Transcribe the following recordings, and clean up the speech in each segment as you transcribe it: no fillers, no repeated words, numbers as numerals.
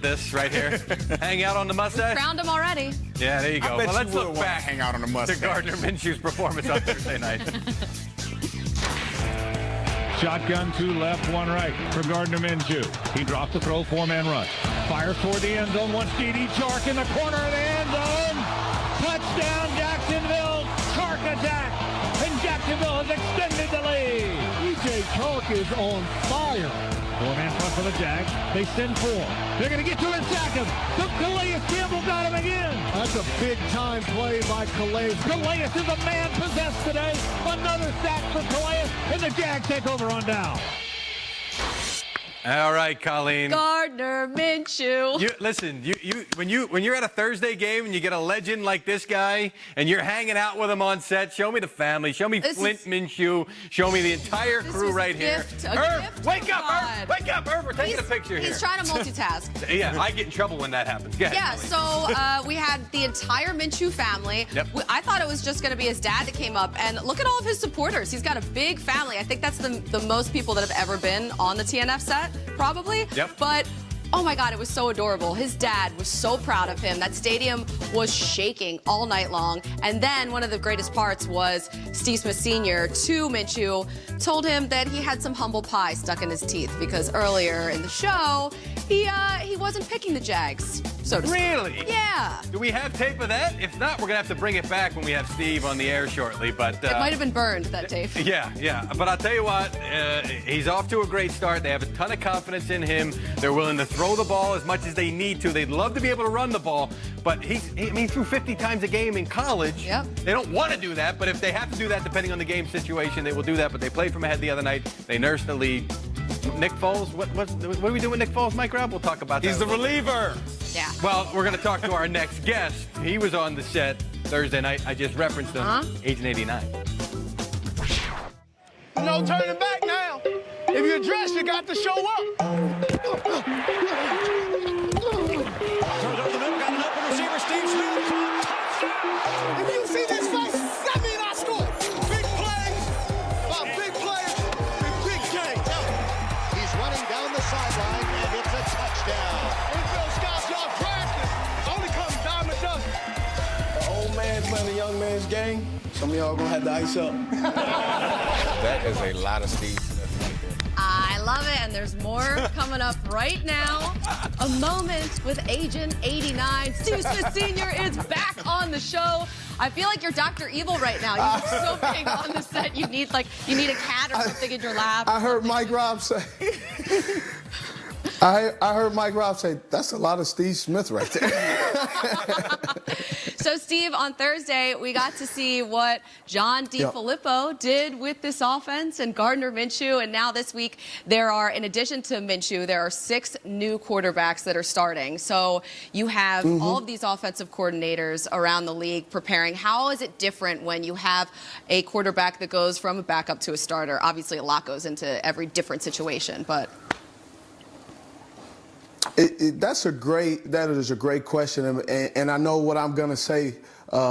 this right here. Hang out on the mustache? Crowned him already. Yeah, there you go. I bet Well, let's you look back hang out on the mustache. to Gardner Minshew's performance on Thursday night. Shotgun, two left, one right for Gardner Minshew. He drops the throw, four-man rush. Fires toward the end zone. One J.D. Chark in the corner of the end zone. Touchdown, Jacksonville. Chark attack. And Jacksonville has extended the lead. E.J. Chark is on fire. Four-man front for the Jags. They send four. They're going to get to him and sack him. So Calais Campbell got him again. That's a big-time play by Calais. Calais is a man possessed today. Another sack for Calais, and the Jags take over on down. All right, Colleen. Gardner Minshew. Listen, when you're at a Thursday game and you get a legend like this guy and you're hanging out with him on set, show me the family, show me Flint Minshew, show me the entire crew right here. Irv, wake up, Irv! Wake up, Irv! We're taking a picture here. He's trying to multitask. Yeah, I get in trouble when that happens. Go ahead, Yeah, Colleen. so we had the entire Minshew family. Yep. I thought it was just going to be his dad that came up, and look at all of his supporters. He's got a big family. I think that's the most people that have ever been on the TNF set, probably. Yep. But oh my God, it was so adorable. His dad was so proud of him. That stadium was shaking all night long. And then one of the greatest parts was Steve Smith Sr. to Minshew told him that he had some humble pie stuck in his teeth because earlier in the show, he wasn't picking the Jags, so to speak. Really? Yeah. Do we have tape of that? If not, we're going to have to bring it back when we have Steve on the air shortly. But It might have been burned, that tape. Yeah. But I'll tell you what, he's off to a great start. They have a ton of confidence in him. They're willing to throw the ball as much as they need to. They'd love to be able to run the ball, but he threw 50 times a game in college. Yep. They don't want to do that, but if they have to do that, depending on the game situation, they will do that. But they played from ahead the other night. They nursed the lead. Nick Foles, what do we do with Nick Foles, Mike Rob? We'll talk about that. He's the reliever. Yeah. Well, we're going to talk to our next guest. He was on the set Thursday night. I just referenced him. Agent 89. No turning back now. If you're dressed, you got to show up. Turns over the middle, got an open receiver, Steve Smith. If you see this face, that means I scored. Big plays, big players, big game. He's running down the sideline, and it's a touchdown. NFL scouts, y'all practice. Only comes dime a dozen. The old man's playing the young man's game. Some of y'all gonna have to ice up. That is a lot of Steve Smith right there. I love it, and there's more coming up right now. A moment with Agent 89. Steve Smith Sr. is back on the show. I feel like you're Dr. Evil right now. You look so big on the set. You need a cat or something in your lap. I heard Mike Rob say. I heard Mike Rob say, that's a lot of Steve Smith right there. So, Steve, on Thursday, we got to see what John DeFilippo did with this offense and Gardner Minshew. And now this week, in addition to Minshew, there are 6 new quarterbacks that are starting. So you have all of these offensive coordinators around the league preparing. How is it different when you have a quarterback that goes from a backup to a starter? Obviously, a lot goes into every different situation, but... That is a great question, and I know what I'm going to say.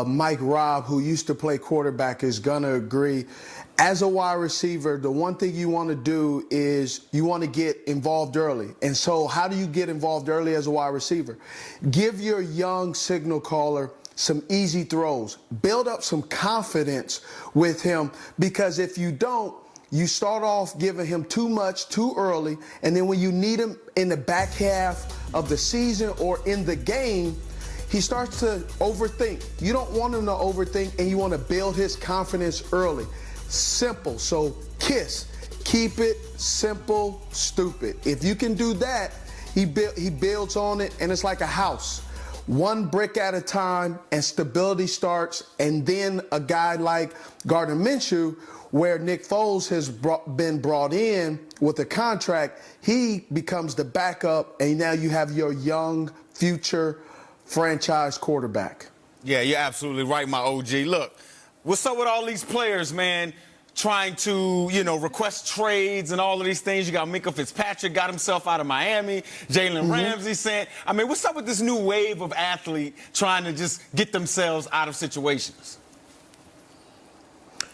Mike Robb, who used to play quarterback, is going to agree. As a wide receiver, the one thing you want to do is you want to get involved early. And so how do you get involved early as a wide receiver? Give your young signal caller some easy throws. Build up some confidence with him, because if you don't, you start off giving him too much too early, and then when you need him in the back half of the season or in the game, he starts to overthink. You don't want him to overthink, and you want to build his confidence early. Simple. So keep it simple, stupid. If you can do that, he builds on it, and it's like a house. One brick at a time, and stability starts, and then a guy like Gardner Minshew, where Nick Foles has been brought in with a contract, he becomes the backup, and now you have your young future franchise quarterback. Yeah, you're absolutely right, my OG. Look, what's up with all these players, man, trying to, request trades and all of these things? You got Minka Fitzpatrick, got himself out of Miami. Jalen Ramsey sent. I mean, what's up with this new wave of athlete trying to just get themselves out of situations?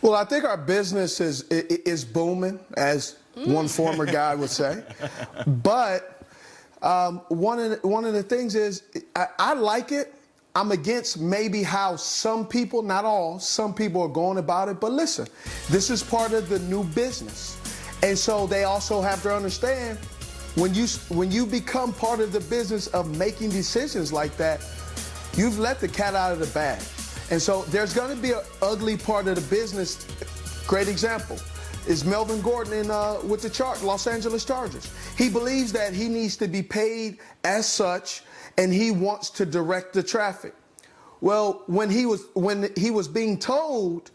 Well, I think our business is booming, as one former guy would say. But One of the things is I like it. I'm against maybe how some people, not all, some people are going about it. But listen, this is part of the new business. And so they also have to understand when you become part of the business of making decisions like that, you've let the cat out of the bag. And so there's going to be an ugly part of the business. Great example is Melvin Gordon with the Los Angeles Chargers. He believes that he needs to be paid as such, and he wants to direct the traffic. Well, when he was being told,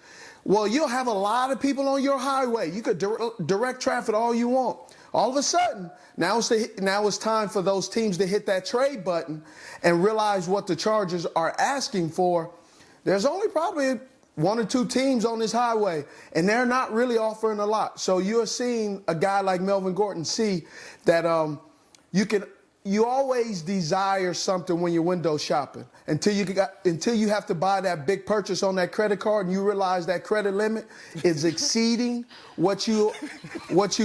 well, you'll have a lot of people on your highway. You could direct traffic all you want. All of a sudden, now it's time for those teams to hit that trade button and realize what the Chargers are asking for. There's only probably one or two teams on this highway, and they're not really offering a lot. So you're seeing a guy like Melvin Gordon see that you always desire something when you're window shopping until you have to buy that big purchase on that credit card and you realize that credit limit is exceeding what you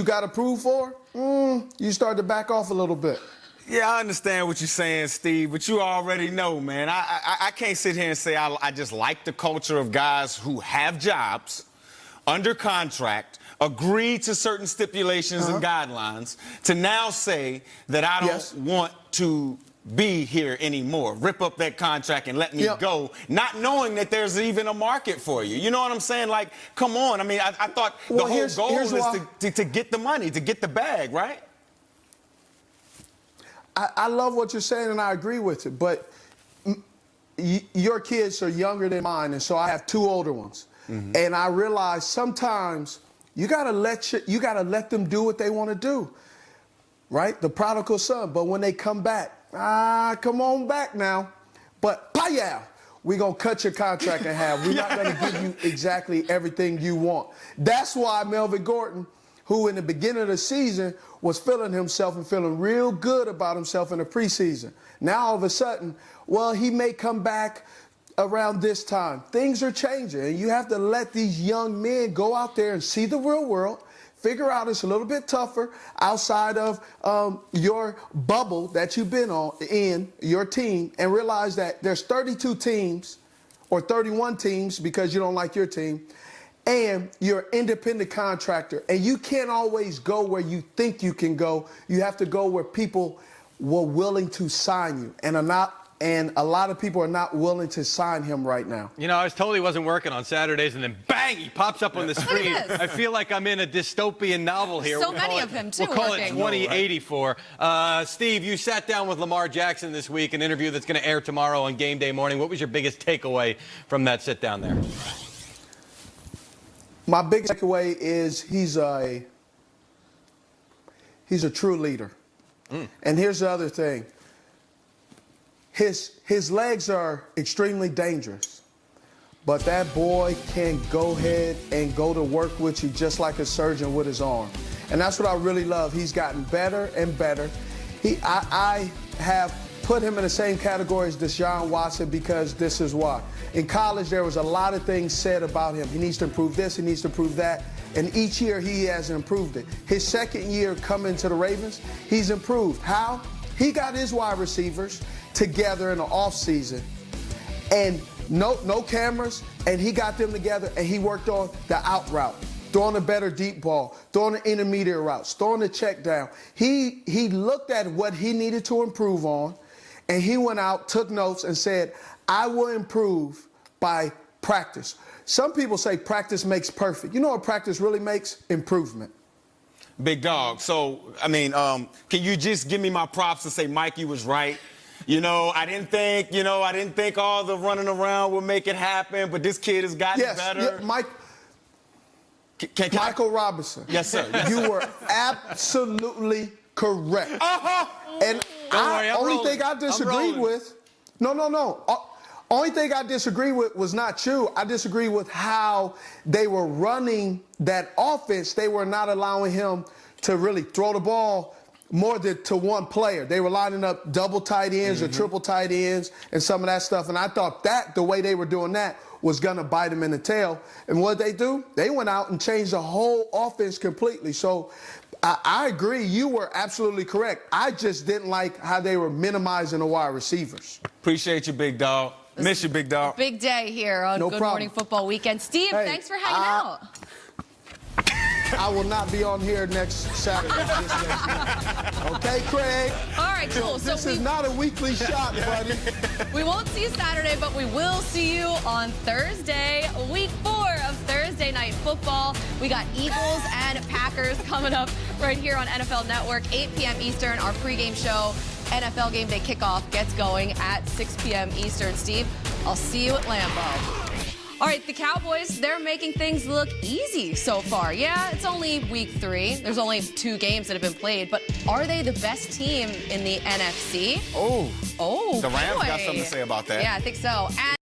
got approved for. You start to back off a little bit. Yeah, I understand what you're saying, Steve, but you already know, man. I can't sit here and say I just like the culture of guys who have jobs, under contract, agree to certain stipulations and guidelines, to now say that I don't want to be here anymore. Rip up that contract and let me go, not knowing that there's even a market for you. You know what I'm saying? Like, come on. I mean, I thought the whole goal is to get the money, to get the bag, right? I love what you're saying, and I agree with it. But your kids are younger than mine, and so I have two older ones. And I realize sometimes you gotta let them do what they want to do, right? The prodigal son. But when they come back, come on back now. But we're gonna cut your contract in half. We're not gonna give you exactly everything you want. That's why Melvin Gordon, who in the beginning of the season was feeling himself and feeling real good about himself in the preseason. Now all of a sudden, well, he may come back around this time. Things are changing, and you have to let these young men go out there and see the real world, figure out it's a little bit tougher outside of your bubble that you've been in your team, and realize that there's 32 teams or 31 teams because you don't like your team, and you're an independent contractor, and you can't always go where you think you can go. You have to go where people were willing to sign you and are not. And a lot of people are not willing to sign him right now. You know, I was told he wasn't working on Saturdays, and then bang, he pops up on the screen. I feel like I'm in a dystopian novel here. So many of him, too. We'll call it 2084. Steve, you sat down with Lamar Jackson this week, an interview that's going to air tomorrow on game day morning. What was your biggest takeaway from that sit down there? My biggest takeaway is he's a true leader. And here's the other thing. His legs are extremely dangerous, but that boy can go ahead and go to work with you just like a surgeon with his arm. And that's what I really love. He's gotten better and better. I have put him in the same category as Deshaun Watson because this is why. In college, there was a lot of things said about him. He needs to improve this, he needs to improve that. And each year, he has improved it. His second year coming to the Ravens, he's improved. How? He got his wide receivers together in the offseason, and no cameras, and he got them together, and he worked on the out route, throwing a better deep ball, throwing the intermediate routes, throwing the check down. He looked at what he needed to improve on, and he went out, took notes, and said, I will improve by practice. Some people say practice makes perfect. You know what practice really makes? Improvement. Big dog. So, I mean, can you just give me my props and say, Mike, you was right? You know, I didn't think all the running around would make it happen, but this kid has gotten better. Yeah, Michael Robinson. Yes, sir. You were absolutely correct. And only thing I disagreed with, only thing I disagree with was not you. I disagree with how they were running that offense. They were not allowing him to really throw the ball more than to one player. They were lining up double tight ends or triple tight ends and some of that stuff. And I thought that the way they were doing that was going to bite him in the tail. And what did they do? They went out and changed the whole offense completely. So I agree. You were absolutely correct. I just didn't like how they were minimizing the wide receivers. Appreciate you, big dog. Miss you, big dog. Big day here on No Good problem. Morning Football Weekend. Steve, Hey, thanks for hanging out. I will not be on here next Saturday. Just next week. Okay, Craig? All right, cool. So This is not a weekly shot, buddy. we won't see you Saturday, but we will see you on Thursday, week 4 of Thursday Night Football. We got Eagles and Packers coming up right here on NFL Network, 8 p.m. Eastern. Our pregame show, NFL Game Day Kickoff, gets going at 6 p.m. Eastern. Steve, I'll see you at Lambeau. All right, the Cowboys, they're making things look easy so far. Yeah, it's only week 3. There's only 2 games that have been played, but are they the best team in the NFC? Oh, Oh, the Rams boy. got something to say about that. Yeah, I think so. And